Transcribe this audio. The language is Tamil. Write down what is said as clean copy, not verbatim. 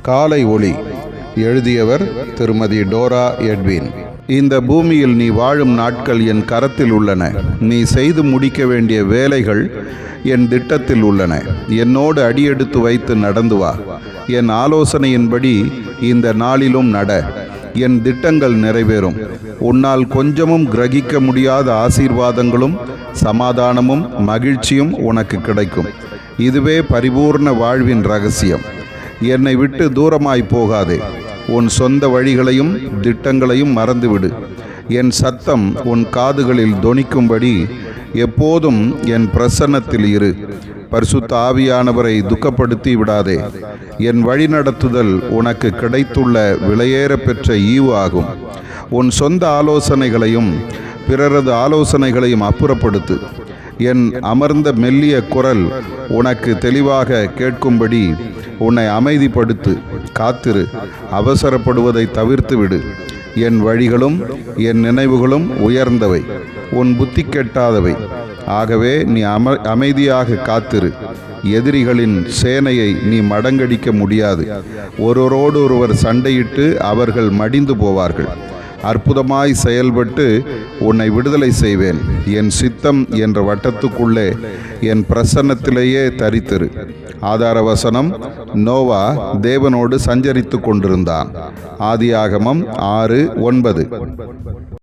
காலை ஒளி. எழுதியவர் திருமதி டோரா எட்வின். இந்த பூமியில் நீ வாழும் நாட்கள் என் கரத்தில் உள்ளன. நீ செய்து முடிக்க வேண்டிய வேலைகள் என் திட்டத்தில் உள்ளன. என்னோடு அடியெடுத்து வைத்து நடந்து வா. என் ஆலோசனையின்படி இந்த நாளிலும் நட. என் திட்டங்கள் நிறைவேறும். உன்னால் கொஞ்சமும் கிரகிக்க முடியாத ஆசீர்வாதங்களும் சமாதானமும் மகிழ்ச்சியும் உனக்கு கிடைக்கும். இதுவே பரிபூர்ண வாழ்வின் ரகசியம். என்னை விட்டு தூரமாய் போகாதே. உன் சொந்த வழிகளையும் திட்டங்களையும் மறந்துவிடு. என் சத்தம் உன் காதுகளில் தொனிக்கும்படி எப்போதும் என் பிரசன்னத்தில் இரு. பரிசுத்த ஆவியானவரை துக்கப்படுத்தி விடாதே. என் வழிநடத்துதல் உனக்கு கிடைத்துள்ள விலையேற பெற்ற ஈவு ஆகும். உன் சொந்த ஆலோசனைகளையும் பிறரது ஆலோசனைகளையும் அப்புறப்படுத்து. என் அமர்ந்த மெல்லிய குரல் உனக்கு தெளிவாக கேட்கும்படி உன்னை அமைதிப்படுத்து. காத்திரு. அவசரப்படுவதை தவிர்த்து விடு. என் வழிகளும் என் நினைவுகளும் உயர்ந்தவை, உன் புத்தி கெட்டாதவை. ஆகவே நீ அமைதியாக காத்திரு. எதிரிகளின் சேனையை நீ மடங்கடிக்க முடியாது. ஒருவரோடொருவர் சண்டையிட்டு அவர்கள் மடிந்து போவார்கள். அற்புதமாய் செயல்பட்டு உன்னை விடுதலை செய்வேன். என் சித்தம் என்ற வட்டத்துக்குள்ளே என் பிரசன்னத்திலேயே தரித்திரு. ஆதார வசனம்: நோவா தேவனோடு சஞ்சரித்து கொண்டிருந்தான். ஆதியாகமம் 6:9.